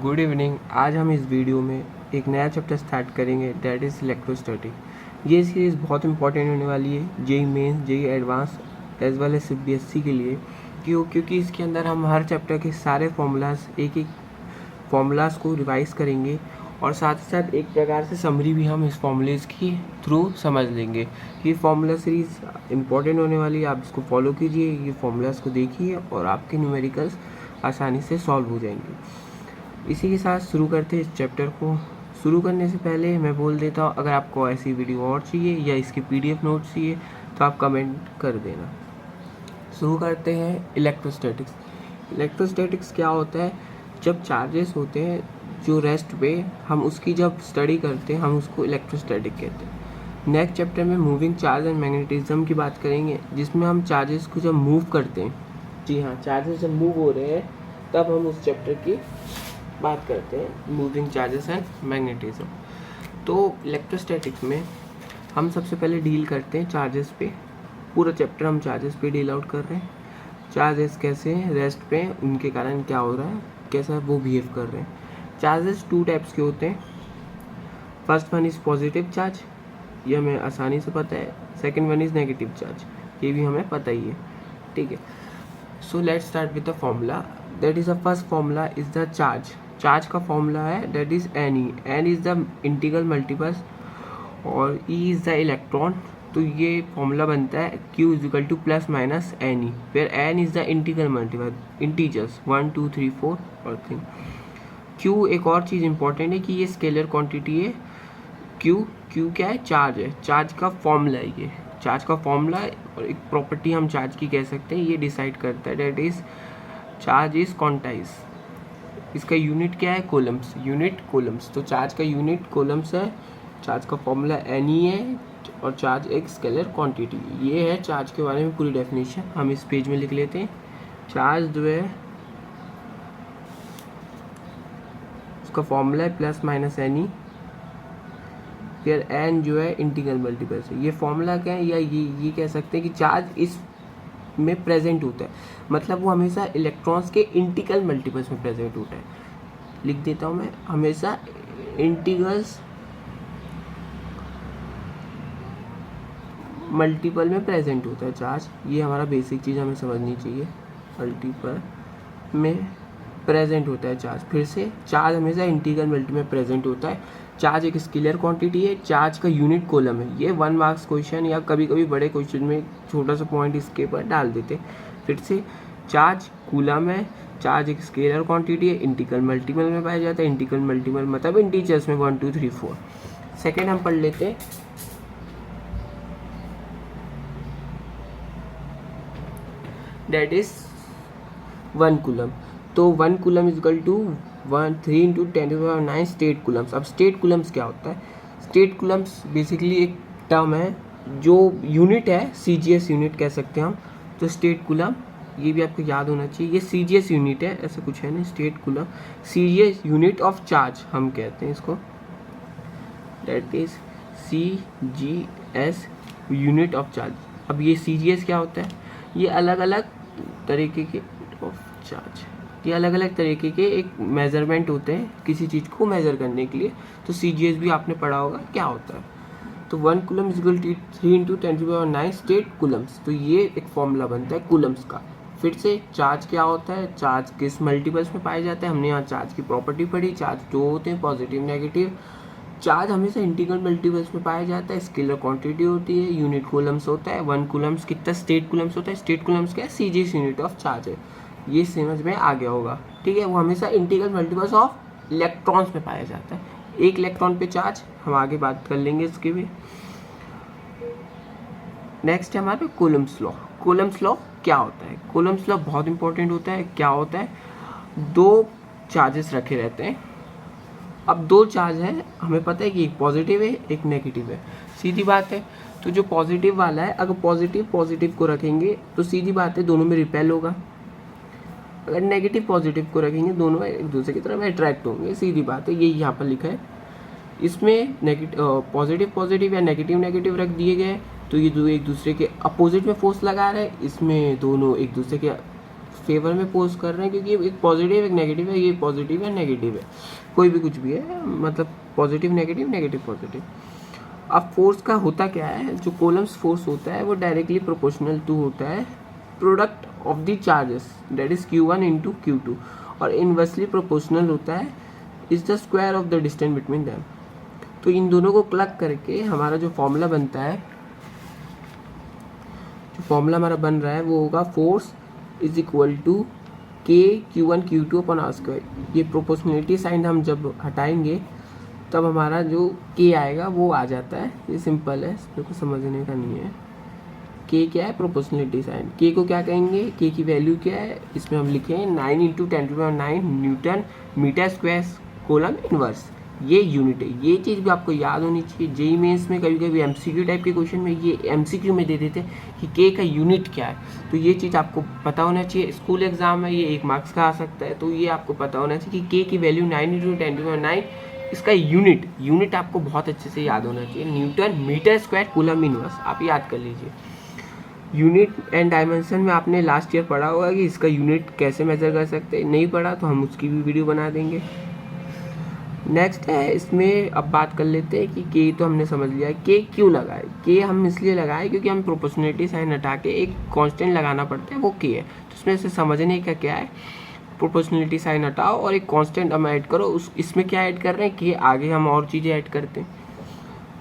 Good evening. आज हम इस वीडियो में एक नया चैप्टर स्टार्ट करेंगे, दैट इज़ इलेक्ट्रोस्टैटिक। ये सीरीज़ बहुत इंपॉर्टेंट होने वाली है JEE mains, JEE advance as well as CBSE के लिए। क्योंकि इसके अंदर हम हर चैप्टर के सारे फार्मूलाज एक फार्मूलाज को रिवाइज करेंगे और साथ ही साथ एक प्रकार से समरी भी हम इस फार्मूलेज की थ्रू समझ लेंगे। ये फार्मूला सीरीज़ इंपॉर्टेंट होने वाली है, आप इसको फॉलो कीजिए, ये फार्मूलाज को देखिए और आपके न्यूमेरिकल्स आसानी से सॉल्व हो जाएंगे। इसी के साथ शुरू करते हैं इस चैप्टर को। शुरू करने से पहले मैं बोल देता हूँ, अगर आपको ऐसी वीडियो और चाहिए या इसकी पीडीएफ नोट्स चाहिए तो आप कमेंट कर देना। शुरू करते हैं इलेक्ट्रोस्टैटिक्स। इलेक्ट्रोस्टैटिक्स क्या होता है? जब चार्जेस होते हैं जो रेस्ट पे, हम उसकी जब स्टडी करते हैं हम उसको इलेक्ट्रोस्टैटिक कहते हैं। नेक्स्ट चैप्टर में मूविंग चार्ज एंड मैग्नेटिज्म की बात करेंगे, जिसमें हम चार्जेस को जब मूव करते हैं, जी हाँ, चार्जेस जब मूव हो रहे हैं तब हम उस चैप्टर की बात करते हैं, मूविंग चार्जेस एंड मैग्नेटिज्म। तो इलेक्ट्रोस्टैटिक्स में हम सबसे पहले डील करते हैं चार्जेस पे। पूरा चैप्टर हम चार्जेस पे डील आउट कर रहे हैं। चार्जेस कैसे हैं रेस्ट पे, उनके कारण क्या हो रहा है, कैसा वो बिहेव कर रहे हैं। चार्जेस टू टाइप्स के होते हैं। First one is positive charge, ये हमें आसानी से पता है। Second one is negative charge, ये भी हमें पता ही है, ठीक है। So let's start with the formula. That is the first formula is the charge. Charge का फॉर्मूला है that is n e. N is the integral multiples और ई इज़ द इलेक्ट्रॉन। तो ये फॉर्मूला बनता है Q is equal to plus minus n e, where n is the integral multiple integers 1 2 3 4 और thing. Q एक और चीज़ important है कि ये स्केलर क्वांटिटी है। Q क्या है? चार्ज है। चार्ज का फॉर्मूला है ये, चार्ज का फॉर्मूला और एक प्रॉपर्टी हम चार्ज की कह सकते हैं, ये डिसाइड करता है that is charge is quantize. इसका यूनिट क्या है? Coulombs, unit coulombs. तो चार्ज का यूनिट कोलम्स है, चार्ज का फॉर्मूला एन ई है और चार्ज एक स्केलर क्वांटिटी। ये है चार्ज के बारे में पूरी डेफिनेशन। हम इस पेज में लिख लेते हैं। चार्ज जो है उसका फॉर्मूला है प्लस माइनस एन ई, फिर एन जो है इंटीग्रल मल्टीपल से। ये फॉर्मूला क्या है, या ये कह सकते हैं कि चार्ज इस में प्रेजेंट होता है, मतलब वो हमेशा इलेक्ट्रॉन्स के इंटीग्रल मल्टीपल्स में प्रेजेंट होता है। लिख देता हूँ मैं, हमेशा इंटीग्रल्स मल्टीपल में प्रेजेंट होता है चार्ज। ये हमारा बेसिक चीज़ हमें समझनी चाहिए, मल्टीपल में प्रेजेंट होता है चार्ज। फिर से चार्ज हमेशा इंटीग्रल मल्टी में प्रेजेंट होता है। चार्ज एक स्केलर क्वांटिटी है, चार्ज का यूनिट कोलम है। ये 1 मार्क्स क्वेश्चन या कभी कभी बड़े क्वेश्चन में छोटा सा पॉइंट इसके ऊपर डाल देते। फिर से चार्ज कूलम है, चार्ज एक स्केलर क्वांटिटी है, इंटीग्रल मल्टीपल में पाया जाता है। इंटीग्रल मल्टीपल मतलब इंटीजर्स में 1 2 3 4। सेकेंड हम पढ़ लेते हैं, दैट इज 1 कूलम। तो 1 coulomb is equal to 3 into 10⁹ stat coulombs. अब स्टेट कूलम्स क्या होता है? स्टेट कूलम्स बेसिकली एक टर्म है जो यूनिट है, CGS यूनिट कह सकते हैं हम। तो स्टेट कूलम ये भी आपको याद होना चाहिए, ये CGS यूनिट है, ऐसा कुछ है नहीं। State coulomb CGS unit of charge हम कहते हैं इसको, that is CGS unit of charge. अब ये CGS क्या होता है? ये अलग अलग तरीके के ऑफ चार्ज, ये अलग अलग तरीके के एक मेजरमेंट होते हैं किसी चीज़ को मेजर करने के लिए। तो CGS भी आपने पढ़ा होगा क्या होता है। तो 1 coulomb is equal to 3 into 10⁹ stat coulombs. तो ये एक फॉर्मूला बनता है कूलम्स का। फिर से चार्ज क्या होता है? चार्ज किस मल्टीपल्स में पाया जाता है? हमने यहाँ चार्ज की प्रॉपर्टी पढ़ी। चार्ज दो होते हैं, पॉजिटिव नेगेटिव। चार्ज हमेशा इंटीग्रल मल्टीपल्स में पाया जाता है, स्केलर क्वांटिटी होती है, यूनिट कूलम्स होता है। 1 कूलम्स कितना स्टेट कूलम्स होता है? स्टेट कूलम्स क्या है? CGS यूनिट ऑफ चार्ज है। ये समझ में आ गया होगा, ठीक है। वो हमेशा इंटीग्रल मल्टीपल्स ऑफ इलेक्ट्रॉन्स में पाया जाता है। एक इलेक्ट्रॉन पे चार्ज, हम आगे बात कर लेंगे इसकी भी। नेक्स्ट है हमारे कूलम्स लॉ। कूलम्स लॉ क्या होता है? कूलम्स लॉ बहुत इंपॉर्टेंट होता है। क्या होता है? दो चार्जेस रखे रहते हैं। अब दो चार्ज है, हमें पता है कि एक पॉजिटिव है एक नेगेटिव है, सीधी बात है। तो जो पॉजिटिव वाला है, अगर पॉजिटिव को रखेंगे तो सीधी बात है दोनों में रिपेल होगा। अगर नेगेटिव पॉजिटिव को रखेंगे दोनों एक दूसरे की तरफ अट्रैक्ट होंगे, सीधी बात है। ये यहाँ पर लिखा है। इसमें पॉजिटिव या नेगेटिव रख दिए गए तो ये दो एक दूसरे के अपोजिट में फोर्स लगा रहे हैं। इसमें दोनों एक दूसरे के फेवर में पोज कर रहे हैं, क्योंकि एक पॉजिटिव एक नेगेटिव है, ये पॉजिटिव है नेगेटिव है, कोई भी कुछ भी है, मतलब पॉजिटिव नेगेटिव नेगेटिव पॉजिटिव। अब फोर्स का होता क्या है, जो कोलम्स फोर्स होता है वो डायरेक्टली प्रोपोर्शनल टू होता है product of the charges, that is Q1 into Q2, और इनवर्सली प्रोपोर्शनल होता है is the square of the distance between them. तो इन दोनों को क्लग करके हमारा जो फॉर्मूला बनता है, जो फॉर्मूला हमारा बन रहा है वो होगा force is equal to K Q1 Q2 upon R square. ये प्रोपोर्शनलिटी साइन हम जब हटाएंगे तब हमारा जो K आएगा वो आ जाता है। ये सिंपल है, इसमें कुछ समझने का नहीं है। K क्या है, प्रोपोर्शनलिटी साइन। K को क्या कहेंगे, K की वैल्यू क्या है, इसमें हम लिखें 9 into 10⁹ newton metre square coulomb inverse. ये यूनिट है, ये चीज़ भी आपको याद होनी चाहिए। जेईई मेंस में कभी कभी MCQ टाइप के क्वेश्चन में ये MCQ में दे देते हैं कि K का यूनिट क्या है, तो ये चीज़ आपको पता होना चाहिए। स्कूल एग्जाम में ये 1 मार्क्स का आ सकता है, तो ये आपको पता होना चाहिए कि K की वैल्यू 9 इंटू 10⁹, इसका यूनिट आपको बहुत अच्छे से याद होना चाहिए, newton metre square coulomb inverse. आप याद कर लीजिए। यूनिट एंड डायमेंशन में आपने लास्ट ईयर पढ़ा होगा कि इसका यूनिट कैसे मेजर कर सकते हैं, नहीं पढ़ा तो हम उसकी भी वीडियो बना देंगे। नेक्स्ट है, इसमें अब बात कर लेते हैं कि K तो हमने समझ लिया है। K क्यों लगाए, K हम इसलिए लगाए क्योंकि हम प्रोपोर्शनलिटी साइन हटा के एक कांस्टेंट लगाना पड़ता है, वो K है। तो इसमें से समझने का क्या है, प्रोपोर्शनलिटी साइन हटाओ और एक कांस्टेंट हम ऐड करो। इसमें क्या ऐड कर रहे हैं, K आगे हम और चीज़ें ऐड करते हैं।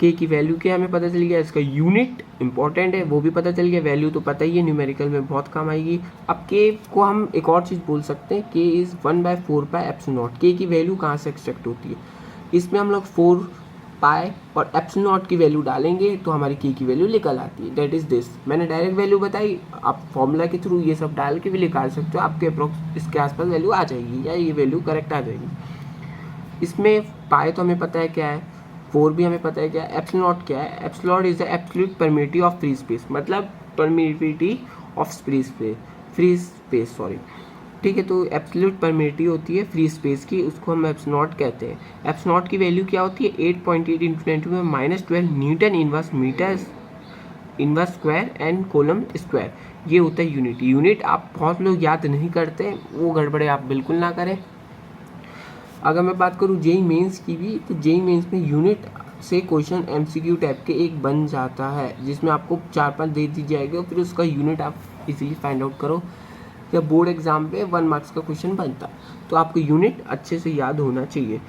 K की वैल्यू क्या हमें पता चल गया, इसका यूनिट इंपॉर्टेंट है वो भी पता चल गया, वैल्यू तो पता ही है, न्यूमेरिकल में बहुत काम आएगी। अब K को हम एक और चीज़ बोल सकते हैं, K इज़ 1/4πε0। K की वैल्यू कहाँ से एक्सट्रैक्ट होती है, इसमें हम लोग 4π और ε0 की वैल्यू डालेंगे तो हमारी K की वैल्यू निकल आती है, दैट इज़ दिस। मैंने डायरेक्ट वैल्यू बताई, आप फॉर्मूला के थ्रू ये सब डाल के भी निकाल सकते हो, आपके अप्रोक्स इसके आसपास वैल्यू आ जाएगी या ये वैल्यू करेक्ट आ जाएगी। इसमें पाए तो हमें पता है क्या है, 4 भी हमें पता है क्या है, ε0 क्या है, epsilon is the absolute permittivity of free space, मतलब permittivity of free space sorry, ठीक है। तो एब्सोल्यूट परमिटिविटी होती है फ्री स्पेस की, उसको हम ε0 कहते हैं। ε0 की वैल्यू क्या होती है, 8.8 into 10⁻12 newton inverse metre inverse square and coulomb square. ये होता है यूनिट। यूनिट आप बहुत लोग याद नहीं करते, वो गड़बड़े आप बिल्कुल ना करें। अगर मैं बात करूँ जेईई मेंस की भी, तो जेईई मेंस में यूनिट से क्वेश्चन MCQ टाइप के एक बन जाता है, जिसमें आपको 4-5 दे दी जाएगी और फिर उसका यूनिट आप इजीली फाइंड आउट करो। जब बोर्ड एग्जाम पे 1 मार्क्स का क्वेश्चन बनता है तो आपको यूनिट अच्छे से याद होना चाहिए।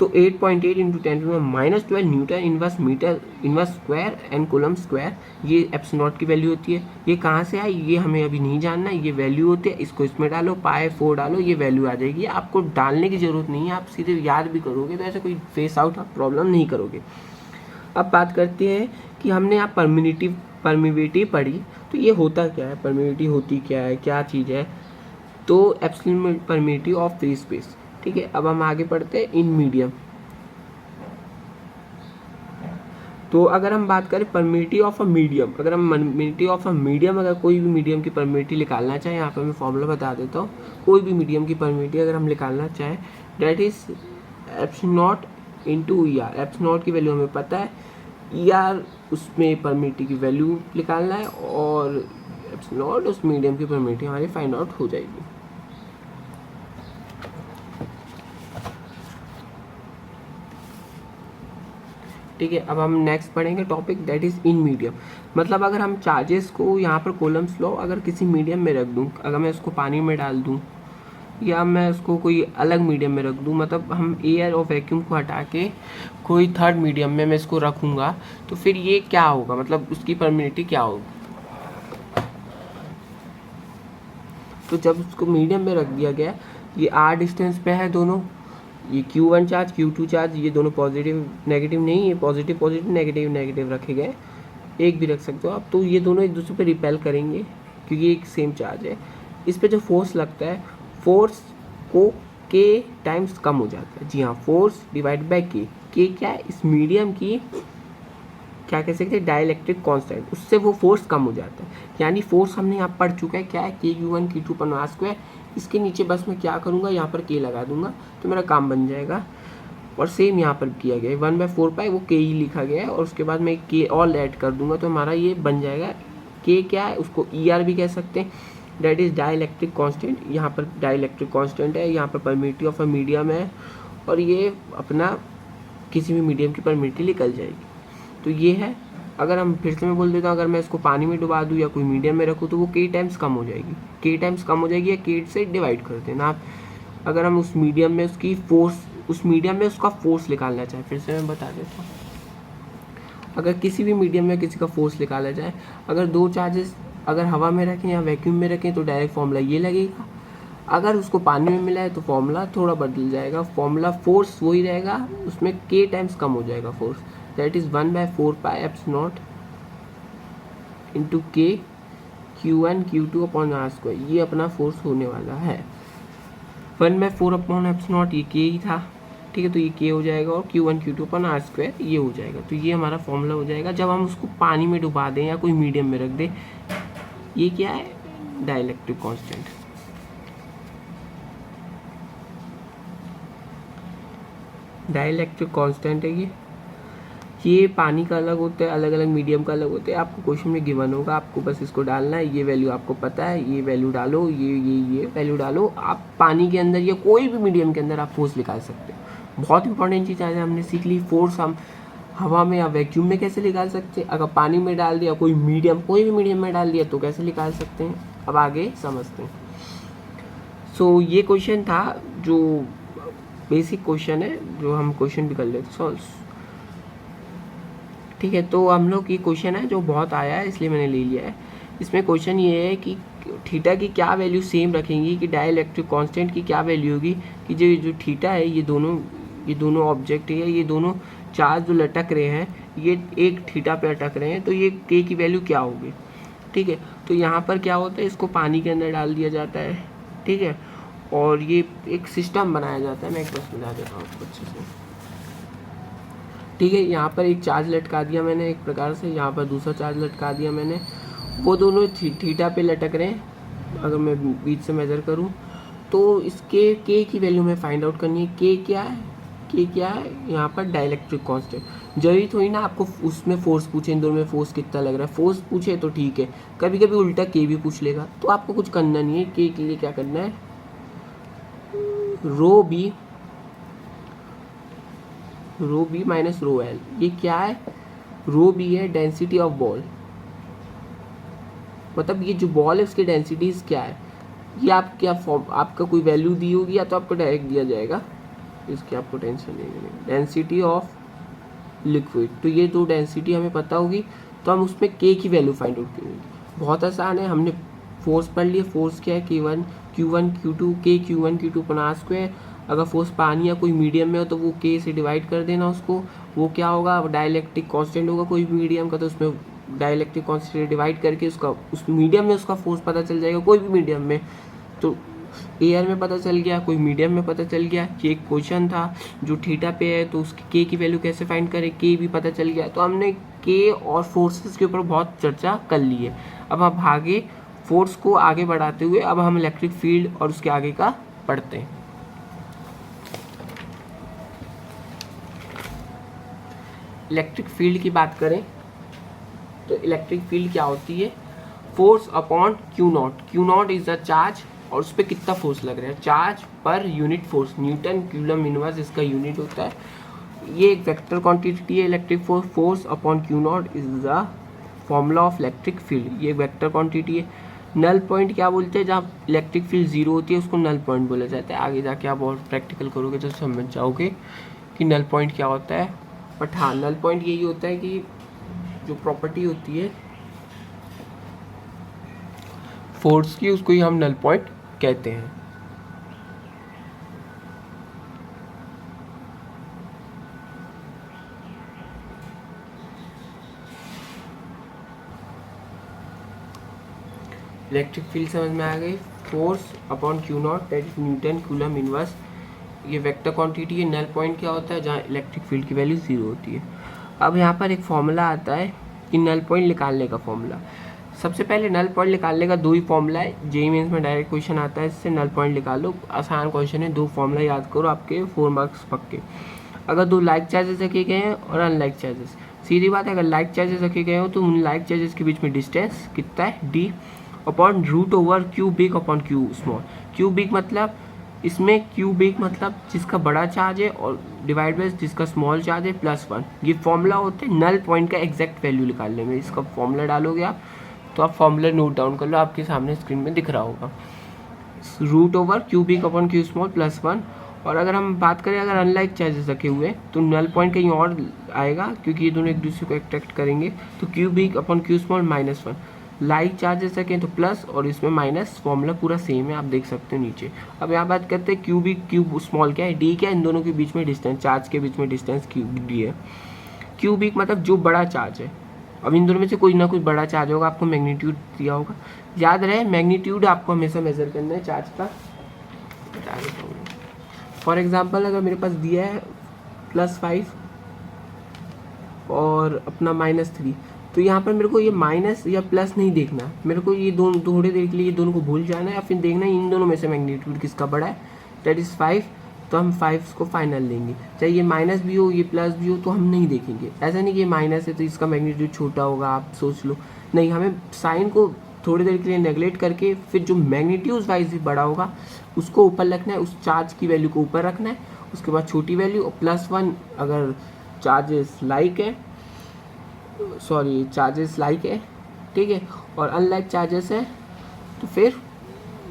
तो 8.8 into 10⁻12 newton inverse metre inverse square and coulomb square, ये ε0 की वैल्यू होती है। ये कहाँ से आई ये हमें अभी नहीं जानना, ये वैल्यू होती है। इसको इसमें डालो, π4 डालो, ये वैल्यू आ जाएगी। आपको डालने की ज़रूरत नहीं है, आप सीधे याद भी करोगे तो ऐसा कोई फेस आउट आप प्रॉब्लम नहीं करोगे। अब बात करते हैं कि हमने यहाँ परमिटिविटी पढ़ी, तो ये होता क्या है, परमिटिविटी होती क्या है, क्या चीज़ है, तो absolute permittivity of free space, ठीक है। अब हम आगे पढ़ते हैं इन मीडियम। तो अगर हम बात करें परमिटिविटी ऑफ अ मीडियम, अगर हम परमिटिविटी ऑफ अ मीडियम, अगर कोई भी मीडियम की परमिटिविटी निकालना चाहें, यहाँ पर मैं फॉर्मूला बता देता हूँ। कोई भी मीडियम की परमिटिविटी अगर हम निकालना चाहें, डेट इज ε0 इंटू ER। ε0 की वैल्यू हमें पता है, ER उसमें परमिटिविटी की वैल्यू निकालना है और ε0 उस मीडियम की परमिटिविटी हमारी फाइंड आउट हो जाएगी। ठीक है, अब हम नेक्स्ट पढ़ेंगे topic that is in medium. मतलब अगर हम चार्जेस को यहाँ पर कॉलम्स लो, अगर किसी मीडियम में रख दूँ, अगर मैं इसको पानी में डाल दूँ या मैं उसको कोई अलग मीडियम में रख दूँ, मतलब हम एयर और वैक्यूम को हटा के कोई थर्ड मीडियम में मैं इसको रखूँगा, तो फिर ये क्या होगा, मतलब उसकी परमिटिविटी क्या होगी। तो जब उसको मीडियम में रख दिया गया, ये R डिस्टेंस पे है दोनों, ये Q1 चार्ज Q2 चार्ज, ये दोनों पॉजिटिव नेगेटिव नहीं, ये पॉजिटिव पॉजिटिव नेगेटिव नेगेटिव रखे गए, एक भी रख सकते हो आप। तो ये दोनों एक दूसरे पे रिपेल करेंगे क्योंकि एक सेम चार्ज है। इस पे जो फोर्स लगता है, फोर्स को K टाइम्स कम हो जाता है। जी हाँ, force divide by K। K क्या है, इस मीडियम की क्या कह सकते हैं, डाइलेक्ट्रिक कांस्टेंट, उससे वो फोर्स कम हो जाता है। यानी फोर्स हमने यहाँ पढ़ चुका है क्या है, Q1 Q2 पर R स्क्वायर। इसके नीचे बस मैं क्या करूँगा, यहाँ पर K लगा दूंगा तो मेरा काम बन जाएगा। और सेम यहाँ पर किया गया है, 1/4π वो K ही लिखा गया है और उसके बाद मैं K ऑल ऐड कर दूंगा तो हमारा ये बन जाएगा। K क्या है, उसको ER भी कह सकते हैं। That is dielectric constant. यहाँ पर डाइलेक्ट्रिक कांस्टेंट है, यहाँ पर परमिटिविटी ऑफ अ मीडियम है, और ये अपना किसी भी मीडियम की परमिटिविटी निकल जाएगी। तो ये है, अगर हम फिर से मैं बोल देता हूँ, अगर मैं इसको पानी में डुबा दूँ या कोई मीडियम में रखूँ तो वो k टाइम्स कम हो जाएगी, k टाइम्स कम हो जाएगी, या k से डिवाइड कर देना आप। अगर हम उस मीडियम में उसकी फोर्स, उस मीडियम में उसका फोर्स निकालना चाहें, फिर से मैं बता देता हूँ, अगर किसी भी मीडियम में किसी का फोर्स निकाला जाए, अगर दो चार्जेस अगर हवा में रखें या वैक्यूम में रखें तो डायरेक्ट फॉर्मूला ये लगेगा, अगर उसको पानी में मिला है तो फॉर्मूला थोड़ा बदल जाएगा, फॉर्मूला फोर्स वही रहेगा, उसमें k टाइम्स कम हो जाएगा force, that is 1/4 pi epsilon into k Q1 Q2 upon r square, ये अपना फोर्स होने वाला है। 1/4 अपॉन एप्सिलॉन ये k ही था, ठीक है, तो ये k हो जाएगा, और Q1 Q2 upon r square ये हो जाएगा। तो ये हमारा फॉर्मूला हो जाएगा जब हम उसको पानी में डुबा दें या कोई मीडियम में रख दें। ये क्या है, डाइलेक्ट्रिक कांस्टेंट। डाइलेक्ट्रिक कांस्टेंट है ये पानी का अलग होता है, अलग अलग मीडियम का अलग होता है। आपको क्वेश्चन में गिवन होगा, आपको बस इसको डालना है, ये वैल्यू आपको पता है, ये वैल्यू डालो, ये वैल्यू डालो। आप पानी के अंदर या कोई भी मीडियम के अंदर आप फोर्स निकाल सकते हो। बहुत इंपॉर्टेंट चीज़ आज हमने सीख ली, फोर्स हम हवा में या वैक्यूम में कैसे निकाल सकते हैं, अगर पानी में डाल दिया, कोई भी मीडियम में डाल दिया तो कैसे निकाल सकते हैं। अब आगे समझते हैं। सो ये क्वेश्चन था जो बेसिक क्वेश्चन है, जो हम क्वेश्चन भी कर लेते सॉल्व, ठीक है। तो हम लोग ये क्वेश्चन है जो बहुत आया है इसलिए मैंने ले लिया है। इसमें क्वेश्चन ये है कि थीटा की क्या वैल्यू सेम रखेंगी, कि डाइलेक्ट्रिक कांस्टेंट की क्या वैल्यू होगी, कि जो थीटा है, ये दोनों ऑब्जेक्ट है, ये दोनों चार्ज जो लटक रहे हैं, ये एक थीटा पे अटक रहे हैं, तो ये k की वैल्यू क्या होगी, ठीक है। तो यहाँ पर क्या होता है, इसको पानी के अंदर डाल दिया जाता है, ठीक है, और ये एक सिस्टम बनाया जाता है। मैं एक बार समझा देता हूँ आपको अच्छे से, ठीक है। यहाँ पर एक चार्ज लटका दिया मैंने एक प्रकार से, यहाँ पर दूसरा चार्ज लटका दिया मैंने, वो दोनों थीटा पे लटक रहे हैं। अगर मैं बीच से मेजर करूँ तो इसके k की वैल्यू में फाइंड आउट करनी है। k क्या है, यहाँ पर डाइलेक्ट्रिक कांस्टेंट। जरूरी थोड़ी ना आपको उसमें फोर्स पूछे, इन दोनों में फोर्स कितना लग रहा है, फोर्स पूछे तो ठीक है, कभी कभी उल्टा k भी पूछ लेगा, तो आपको कुछ करना नहीं है। k के लिए क्या करना है, रो बी माइनस रो एल। ये क्या है, रो बी है डेंसिटी ऑफ बॉल, मतलब ये जो बॉल है उसकी डेंसिटीज क्या है, ये आप क्या फॉर्म, आपका कोई वैल्यू दी होगी या तो आपको डायरेक्ट दिया जाएगा, इसकी आपको टेंशन नहीं लेनी। डेंसिटी ऑफ लिक्विड, तो ये दो डेंसिटी हमें पता होगी, तो हम उसमें k की वैल्यू फाइंड आउट करेंगे। बहुत आसान है, हमने फोर्स पढ़ लिया, फोर्स क्या है, Q1 Q2 k Q1 Q2 upon r square. अगर फोर्स पानी या कोई मीडियम में हो तो वो k से डिवाइड कर देना उसको, वो क्या होगा, डाइलेक्ट्रिक कांस्टेंट होगा कोई भी मीडियम का, तो उसमें डाइलेक्ट्रिक कांस्टेंट डिवाइड करके उसका उस मीडियम में उसका फोर्स पता चल जाएगा, कोई भी मीडियम में। तो एयर में पता चल गया, कोई मीडियम में पता चल गया। ये एक क्वेश्चन था जो थीटा पे है, तो उसकी k की वैल्यू कैसे फाइंड करें, k भी पता चल गया। तो हमने k और फोर्सेस के ऊपर बहुत चर्चा कर ली है। अब हम आगे फोर्स को आगे बढ़ाते हुए अब हम इलेक्ट्रिक फील्ड और उसके आगे का पढ़ते हैं। इलेक्ट्रिक फील्ड की बात करें तो इलेक्ट्रिक फील्ड क्या होती है, force upon Q not is the charge, और उस पर कितना फोर्स लग रहा है, चार्ज पर unit force, newton coulomb inverse इसका यूनिट होता है। ये एक वेक्टर क्वांटिटी है electric force upon Q not is the formula of electric field, ये वेक्टर क्वांटिटी है। नल पॉइंट क्या बोलते हैं, जहाँ इलेक्ट्रिक फील्ड जीरो होती है उसको नल पॉइंट बोला जाता है। आगे जाके आप और प्रैक्टिकल करोगे तो समझ जाओगे कि नल पॉइंट क्या होता है। बट हाँ, नल पॉइंट यही होता है कि जो प्रॉपर्टी होती है फोर्स की, उसको ही हम नल पॉइंट कहते हैं। इलेक्ट्रिक फील्ड समझ में आ गई, force upon Q not that is Newton coulomb inverse, ये वेक्टर क्वांटिटी है। नल पॉइंट क्या होता है, जहाँ इलेक्ट्रिक फील्ड की वैल्यू जीरो होती है। अब यहाँ पर एक फॉर्मूला आता है कि नल पॉइंट निकालने का फॉर्मूला। सबसे पहले नल पॉइंट निकालने का दो ही फॉर्मूला है, जेईई मेंस में डायरेक्ट क्वेश्चन आता है, इससे नल पॉइंट निकाल लो, आसान क्वेश्चन है। दो फॉर्मूला याद करो, आपके 4 मार्क्स पक्के। अगर दो लाइक चार्जेस रखे गए हैं और अनलाइक चार्जेस, सीधी बात है, अगर लाइक चार्जेस रखे गए हो तो उन लाइक चार्जेस के बीच में डिस्टेंस कितना है, d, upon root over q big upon q small. Q big मतलब इसमें क्यू बिग मतलब जिसका बड़ा चार्ज है और डिवाइड बाय जिसका स्मॉल चार्ज है +1। ये फॉर्मूला होते हैं नल पॉइंट का एग्जैक्ट वैल्यू निकालने में। इसका फॉर्मूला डालोगे आप तो आप फॉर्मूला नोट डाउन कर लो, आपके सामने स्क्रीन में दिख रहा होगा। Root over q big upon q small +1। और अगर हम बात करें अगर अनलाइक चार्जेस रखे हुए तो नल पॉइंट कहीं और आएगा क्योंकि ये दोनों एक दूसरे को अट्रैक्ट करेंगे, तो Q big upon q small -1। Like charges रखें तो प्लस और इसमें माइनस, फॉर्मूला पूरा सेम है, आप देख सकते हो नीचे। अब यहाँ बात करते हैं क्यू बिग क्यू स्मॉल क्या है, डी क्या है, इन दोनों के बीच में डिस्टेंस, चार्ज के बीच में डिस्टेंस क्यू डी है। क्यू बिग मतलब जो बड़ा चार्ज है। अब इन दोनों में से कोई ना कोई बड़ा चार्ज होगा, आपको मैग्नीट्यूड दिया होगा, याद रहे मैग्नीट्यूड आपको हमेशा मेजर करना है चार्ज का। बता देता हूँ फॉर एग्जाम्पल, अगर मेरे पास दिया है +5 और अपना -3, तो यहाँ पर मेरे को ये माइनस या प्लस नहीं देखना, मेरे को ये दोनों थोड़ी देर के लिए ये दोनों को भूल जाना है, या फिर देखना है इन दोनों में से मैग्नीट्यूड किसका बड़ा है, दैट इज़ 5। तो हम 5 को फाइनल लेंगे, चाहे ये माइनस भी हो ये प्लस भी हो तो हम नहीं देखेंगे। ऐसा नहीं कि ये माइनस है तो इसका मैग्नीट्यूड छोटा होगा, आप सोच लो, नहीं, हमें साइन को थोड़ी देर के लिए नेगलेक्ट करके फिर जो मैग्नीट्यूड वाइज भी बड़ा होगा उसको ऊपर रखना है, उस चार्ज की वैल्यू को ऊपर रखना है, उसके बाद छोटी वैल्यू और +1 अगर चार्जेस लाइक है, चार्जेस लाइक है, ठीक है, और अनलाइक चार्जेस है तो फिर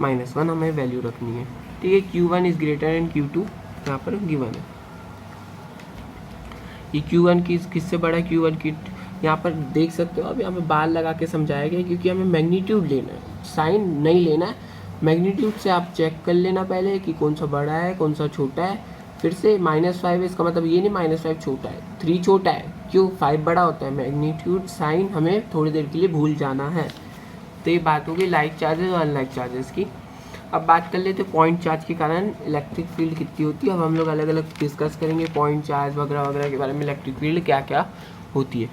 -1 हमें वैल्यू रखनी है, ठीक है। Q1 is greater than Q2 यहाँ पर गिवन है। ये Q1 किससे बड़ा है, Q1 की यहाँ पर देख सकते हो। अब यहाँ पे बार लगा के समझाया गया क्योंकि हमें मैग्नीट्यूड लेना है, साइन नहीं लेना है। मैग्नीट्यूड से आप चेक कर लेना पहले कि कौन सा बड़ा है कौन सा छोटा है। फिर से -5 है, इसका मतलब ये नहीं -5 छोटा है, 3 छोटा है, क्यों 5 बड़ा होता है। मैग्नीट्यूड साइन हमें थोड़ी देर के लिए भूल जाना है। तो ये बात होगी लाइक चार्जेस और अनलाइक चार्जेस की। अब बात कर लेते हैं पॉइंट चार्ज के कारण इलेक्ट्रिक फील्ड कितनी होती है। अब हम लोग अलग अलग डिस्कस करेंगे पॉइंट चार्ज वगैरह वगैरह के बारे में, इलेक्ट्रिक फील्ड क्या क्या होती है।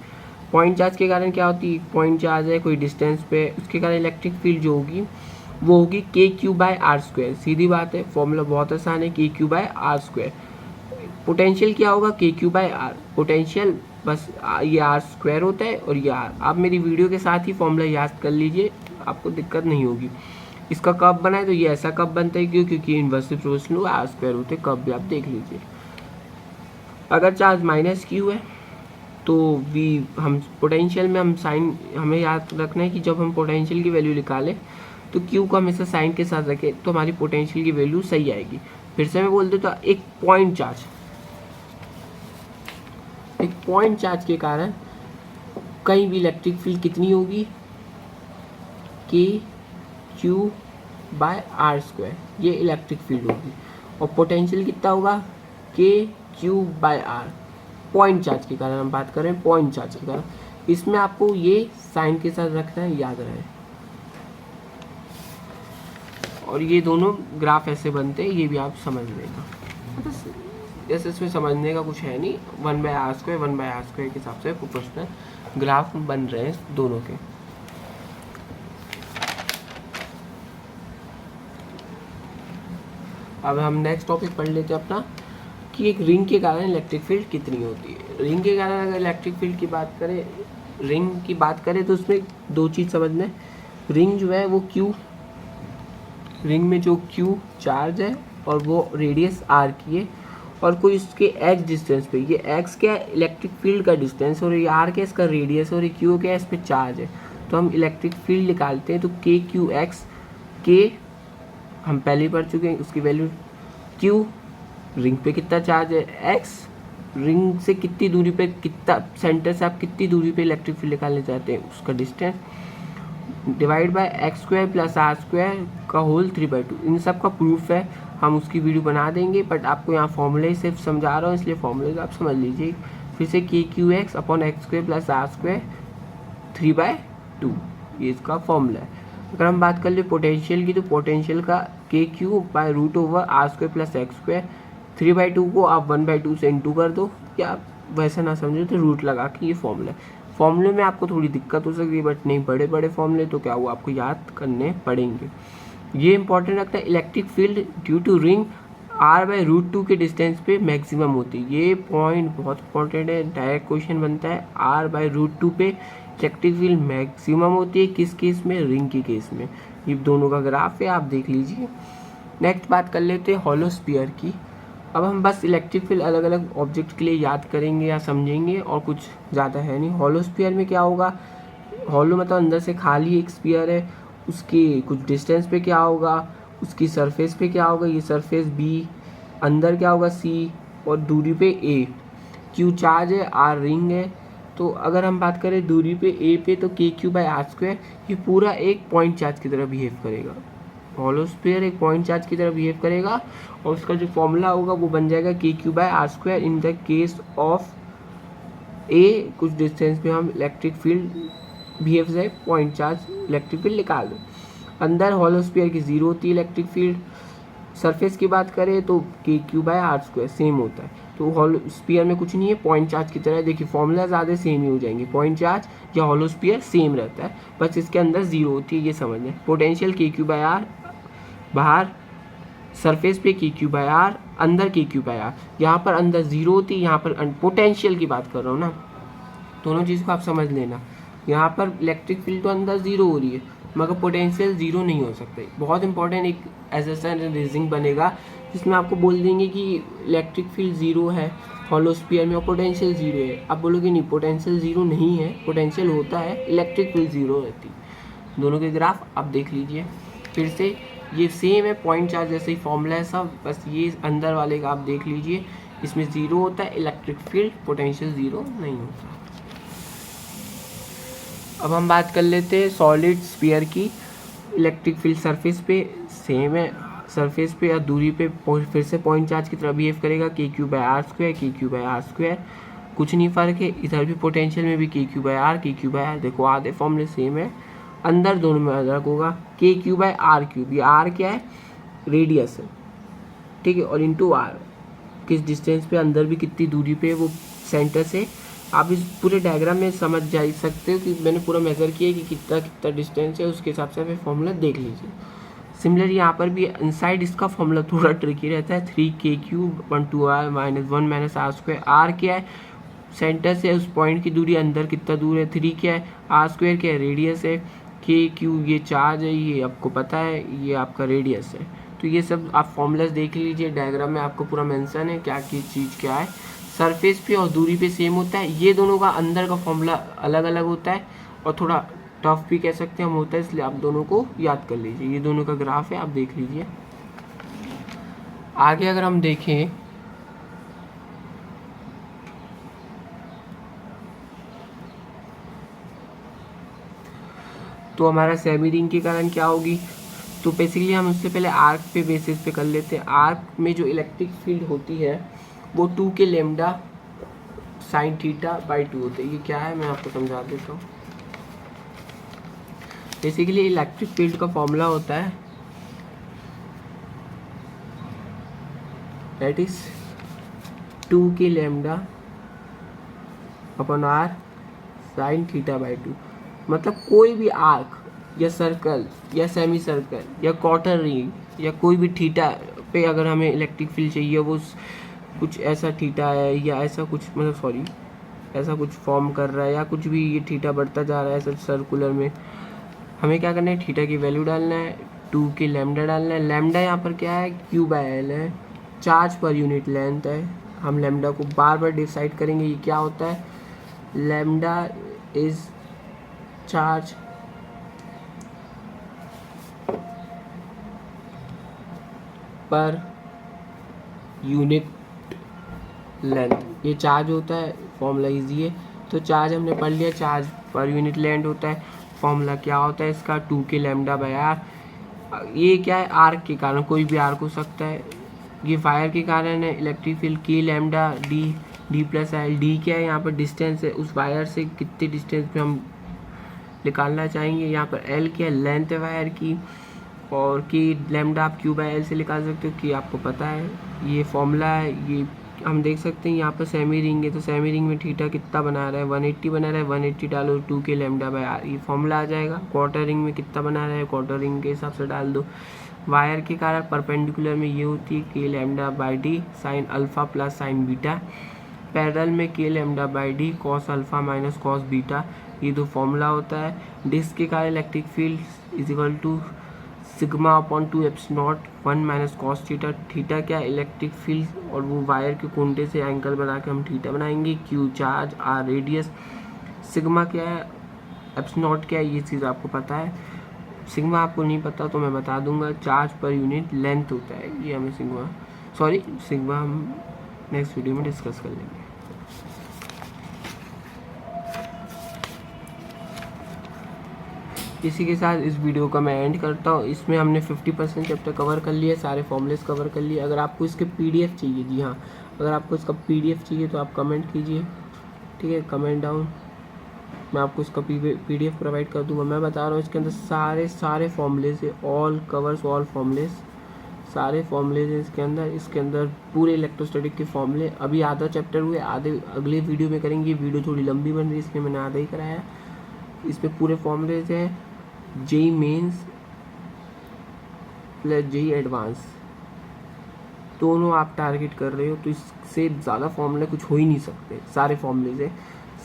पॉइंट चार्ज के कारण क्या होती है, पॉइंट चार्ज है कोई डिस्टेंस पे, उसके कारण इलेक्ट्रिक फील्ड जो होगी वो होगी KQ/R²। सीधी बात है, फॉर्मूला बहुत आसान है, KQ/R²। पोटेंशियल क्या होगा, KQ/R। पोटेंशियल बस ये R² होता है और ये R। आप मेरी वीडियो के साथ ही फॉर्मूला याद कर लीजिए, आपको दिक्कत नहीं होगी। इसका कब बना है तो ये ऐसा कब बनता है, क्यों, क्योंकि इन्वर्सली प्रोपोर्शनल R² होते हैं, कब भी आप देख लीजिए। अगर चार्ज -Q है तो हम पोटेंशियल में हम साइन, हमें याद रखना है कि जब हम पोटेंशियल की वैल्यू निकालें तो Q को हमेशा साइन के साथ रखें तो हमारी पोटेंशियल की वैल्यू सही आएगी। फिर से मैं बोल देता हूँ, एक पॉइंट चार्ज के कारण कहीं भी इलेक्ट्रिक फील्ड कितनी होगी, KQ/R², ये इलेक्ट्रिक फील्ड होगी। और पोटेंशियल कितना होगा, KQ/R। पॉइंट चार्ज के कारण हम बात करें, पॉइंट चार्ज के कारण इसमें आपको ये साइन के साथ रखना है, याद रहे। और ये दोनों ग्राफ ऐसे बनते हैं, ये भी आप समझ लेना। जैसे इसमें समझने का कुछ है नहीं, 1/R² 1/R² के हिसाब से प्रोपोर्शनल ग्राफ बन रहे हैं दोनों के। अब हम नेक्स्ट टॉपिक पढ़ लेते हैं अपना, कि एक रिंग के कारण इलेक्ट्रिक फील्ड कितनी होती है। रिंग के कारण अगर इलेक्ट्रिक फील्ड की बात करें, रिंग की बात करें तो उसमें दो चीज़ समझना है। रिंग जो है वो रिंग में जो Q चार्ज है और वो रेडियस R की है, और कोई उसके x डिस्टेंस पे, ये x क्या है, इलेक्ट्रिक फील्ड का डिस्टेंस, और ये R क्या है, इसका रेडियस, और ये Q क्या है, इस पर चार्ज है। तो हम इलेक्ट्रिक फील्ड निकालते हैं तो KQX, K हम पहले ही पढ़ चुके हैं, उसकी वैल्यू Q, रिंग पे कितना चार्ज है, x, रिंग से कितनी दूरी पे, कितना सेंटर से आप कितनी दूरी पे इलेक्ट्रिक फील्ड निकालना चाहते हैं, उसका distance, divide by x² + R² का होल 3/2। इन सब का प्रूफ है, हम उसकी वीडियो बना देंगे, बट आपको यहाँ फॉर्मूले सिर्फ समझा रहा हूँ, इसलिए फॉर्मूले आप समझ लीजिए। फिर से KQX / x² + R² 3/2, ये इसका फॉर्मूला है। अगर हम बात कर ले पोटेंशियल की, तो पोटेंशियल का KQ/√R² + x², 3/2 को आप 1/2 से इंटू कर दो, या आप वैसे ना समझो तो रूट लगा के, ये फॉर्मूला है। फॉर्मूले में आपको थोड़ी दिक्कत हो सकती है, बट नहीं, बड़े बड़े फॉर्मूले तो क्या वो आपको याद करने पड़ेंगे। ये इंपॉर्टेंट रखता है, electric field due to ring R/√2 के डिस्टेंस पे मैक्सिमम होती है। ये पॉइंट बहुत इंपॉर्टेंट है, डायरेक्ट क्वेश्चन बनता है, R/√2 पे इलेक्ट्रिक फील्ड मैक्सिमम होती है किस केस में, रिंग के केस में। ये दोनों का ग्राफ है, आप देख लीजिए। नेक्स्ट बात कर लेते हैं हॉलो स्फीयर की। अब हम बस इलेक्ट्रिक फील्ड अलग अलग ऑब्जेक्ट के लिए याद करेंगे या समझेंगे, और कुछ ज़्यादा है नहीं। हॉलो स्फीयर में क्या होगा, हॉलो मतलब अंदर से खाली एक स्फीयर है, उसकी कुछ डिस्टेंस पे क्या होगा, उसकी सरफेस पे क्या होगा, ये सरफेस बी, अंदर क्या होगा सी, और दूरी पे ए। क्यू चार्ज है, आर रिंग है। तो अगर हम बात करें दूरी पे ए पे, तो k q by r square, ये पूरा एक पॉइंट चार्ज की तरह बिहेव करेगा। हॉलो स्फीयर एक पॉइंट चार्ज की तरह बिहेव करेगा, और उसका जो फॉर्मूला होगा वो बन जाएगा k q by r square in the case of a, कुछ डिस्टेंस पे हम इलेक्ट्रिक फील्ड बिहेव से पॉइंट चार्ज इलेक्ट्रिक फील्ड निकाल दो। अंदर हॉलो स्फीयर की जीरो होती है इलेक्ट्रिक फील्ड। सरफेस की बात करें तो k q by r square same होता है। तो हॉलो स्फीयर में कुछ नहीं है, पॉइंट चार्ज की तरह। देखिए फॉर्मूला ज़्यादा सेम ही हो जाएंगे, पॉइंट चार्ज या हॉलो स्फीयर सेम रहता है, बस इसके अंदर जीरो होती है, ये समझ लें। पोटेंशियल के क्यू बाई आर, बाहर सरफेस पे के क्यू बाई आर, अंदर के क्यू बाई आर। यहाँ पर अंदर जीरो होती है, यहाँ पर पोटेंशियल की बात कर रहा हूँ ना, दोनों चीज़ को आप समझ लेना। यहाँ पर इलेक्ट्रिक फील्ड तो अंदर जीरो हो रही है, मगर पोटेंशियल जीरो नहीं हो सकते। बहुत इंपॉर्टेंट एक ऐसा रीजनिंग बनेगा जिसमें आपको बोल देंगे कि इलेक्ट्रिक फील्ड जीरो है हॉलो स्फीयर में और पोटेंशियल जीरो है। आप बोलोगे नहीं, पोटेंशियल जीरो नहीं है, पोटेंशियल होता है, इलेक्ट्रिक फील्ड जीरो रहती है। दोनों के ग्राफ आप देख लीजिए फिर से, ये सेम है, पॉइंट चार्ज जैसे ही फॉर्मूला है सब, बस ये अंदर वाले का आप देख लीजिए, इसमें जीरो होता है इलेक्ट्रिक फील्ड, पोटेंशियल जीरो नहीं होता। अब हम बात कर लेते हैं सॉलिड स्फीयर की। इलेक्ट्रिक फील्ड सरफेस पे सेम है, सरफेस पे या दूरी पे फिर से पॉइंट चार्ज की तरह बिहेव करेगा, के क्यू बाई आर स्क्वायर, के क्यू बाई आर स्क्वायर, कुछ नहीं फ़र्क है। इधर भी पोटेंशियल में भी के क्यू बाई आर, के क्यू बाई आर, देखो आधे फॉर्मूले सेम है, अंदर दोनों में अलग होगा। के क्यू बाई आर क्यूब, ये आर क्या है, रेडियस है, ठीक है, और इंटू आर किस डिस्टेंस पे, अंदर भी कितनी दूरी पे, वो सेंटर से। आप इस पूरे डायग्राम में समझ जा सकते हो कि मैंने पूरा मेज़र किया कि कितना कितना डिस्टेंस है, उसके हिसाब से आप फॉर्मूला देख लीजिए। सिमिलर यहाँ पर भी इनसाइड इसका फॉर्मूला थोड़ा ट्रिकी रहता है, 3 cube 1 2 r minus 1 minus r square. R क्या है, सेंटर से उस पॉइंट की दूरी, अंदर कितना दूर है, 3 क्या है, आर स्क्वायर क्या है, रेडियस है, के क्यू ये चार्ज है, ये आपको पता है, ये आपका रेडियस है। तो ये सब आप फॉर्मूलाज देख लीजिए, डायग्राम में आपको पूरा मेंशन है क्या की चीज़ क्या है। सरफेस पे और दूरी पे सेम होता है, ये दोनों का अंदर का फॉर्मूला अलग अलग होता है और थोड़ा टफ भी कह सकते हैं हम होता है, इसलिए आप दोनों को याद कर लीजिए। ये दोनों का ग्राफ है, आप देख लीजिए। आगे अगर हम देखें तो हमारा सेमी रिंग के कारण क्या होगी, तो बेसिकली हम उससे पहले आर्क पे बेसिस पे कर लेते हैं। आर्क में जो इलेक्ट्रिक फील्ड होती है वो 2 k lambda sign theta by 2 होते हैं। ये क्या है मैं आपको समझा देता हूँ। बेसिकली इलेक्ट्रिक फील्ड का फॉर्मूला होता है that is 2 k lambda upon r sine theta by 2। मतलब कोई भी आर्क या सर्कल या सेमी सर्कल या क्वार्टर रिंग या कोई भी थीटा पे अगर हमें इलेक्ट्रिक फील्ड चाहिए, वो कुछ ऐसा थीटा है या ऐसा कुछ, मतलब सॉरी ऐसा कुछ फॉर्म कर रहा है या कुछ भी, ये थीटा बढ़ता जा रहा है ऐसा सर्कुलर में, हमें क्या करना है, थीटा की वैल्यू डालना है, 2 के लैम्डा डालना है। लैम्डा यहाँ पर क्या है, क्यू बाय एल है, चार्ज पर यूनिट लेंथ है। हम लैम्डा को बार बार डिसाइड करेंगे ये क्या होता है। लैम्डा इज चार्ज पर यूनिट लेंथ, ये चार्ज होता है, फॉर्मूला इजी है। तो चार्ज हमने पढ़ लिया, चार्ज पर यूनिट लेंथ होता है। फॉर्मूला क्या होता है इसका, 2 के लैम्डा बाय आर। ये क्या है, आर्क के कारण, कोई भी आर्क हो सकता है। ये वायर के कारण है, इलेक्ट्रिक फील्ड के lambda D, D plus L. D क्या है, यहाँ पर डिस्टेंस है, उस वायर से कितने डिस्टेंस पे हम निकालना चाहेंगे। यहाँ पर एल क्या है, लेंथ है वायर की, और की लैम्डा आप क्यू बाय एल से निकाल सकते हो, कि आपको पता है ये फॉर्मूला है। ये हम देख सकते हैं यहाँ पर सेमी रिंग है, तो सेमी रिंग में थीटा कितना बना रहा है, 180 बना रहा है, 180 डालो 2 के लैम्डा बाय आर, ये फॉर्मूला आ जाएगा। क्वार्टर रिंग में कितना बना रहा है, क्वार्टर रिंग के हिसाब से डाल दो। वायर के कारण परपेंडिकुलर में ये होती है k lambda by d sine alpha plus sine beta. Parallel में k lambda by d cos alpha minus cos beta, ये दो फॉर्मूला होता है। डिस्क के कारण electric field is equal to sigma upon 2 epsilon 1 minus cos theta. Theta क्या electric field और वो वायर के कोंटे से एंगल बना के हम थीटा बनाएंगे। Q charge, r radius, sigma क्या है, एप्सिलॉन क्या है, ये चीज़ आपको पता है। सिग्मा आपको नहीं पता तो मैं बता दूंगा, चार्ज पर यूनिट लेंथ होता है, ये हमें सिग्मा हम नेक्स्ट वीडियो में डिस्कस कर लेंगे। इसी के साथ इस वीडियो का मैं एंड करता हूँ। इसमें हमने 50% चैप्टर कवर कर लिया, सारे फॉर्मूलेस कवर कर लिए। अगर आपको इसके PDF चाहिए, जी हाँ, अगर आपको इसका PDF चाहिए तो आप कमेंट कीजिए, ठीक है, कमेंट डाउन, मैं आपको इसका PDF प्रोवाइड कर दूंगा। मैं बता रहा हूँ इसके अंदर सारे फॉर्मूलेस है, ऑल कवर्स ऑल फॉर्मूलेस, सारे फॉर्मूलेज हैं इसके अंदर पूरे इलेक्ट्रोस्टैटिक के फॉर्मूले। अभी आधा चैप्टर हुए, आधे अगले वीडियो में करेंगे। वीडियो थोड़ी लंबी बन रही है इसलिए मैंने आधा ही कराया। इसमें पूरे फॉर्मूलेज हैं, JEE mains plus JEE advance दोनों आप टारगेट कर रहे हो तो इससे ज़्यादा फॉर्मूले कुछ हो ही नहीं सकते। सारे फॉर्मूलेज हैं,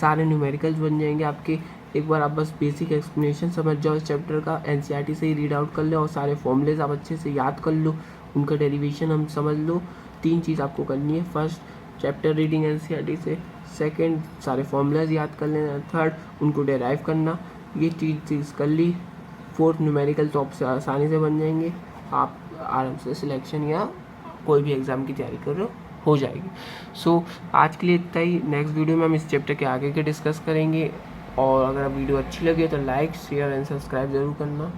सारे न्यूमेरिकल्स बन जाएंगे आपके। एक बार आप बस बेसिक एक्सप्लेनेशन समझ जाओ इस चैप्टर का, NCERT से ही रीड आउट कर लो और सारे फॉर्मूलेज आप अच्छे से याद कर लो, उनका डेरिवेशन हम समझ लो। 3 चीज़ आपको करनी है, फर्स्ट चैप्टर रीडिंग NCERT से, सेकंड सारे फॉर्मूलाज याद कर लेना, थर्ड उनको डेराइव करना। ये चीज़ कर ली, फोर्थ न्यूमेरिकल तो आपसे आसानी से बन जाएंगे, आप आराम से सिलेक्शन या कोई भी एग्ज़ाम की तैयारी कर रहे हो जाएगी। सो आज के लिए इतना ही। नेक्स्ट वीडियो में हम इस चैप्टर के आगे के डिस्कस करेंगे। और अगर वीडियो अच्छी लगे तो लाइक शेयर एंड सब्सक्राइब ज़रूर करना।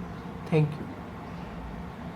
Thank you.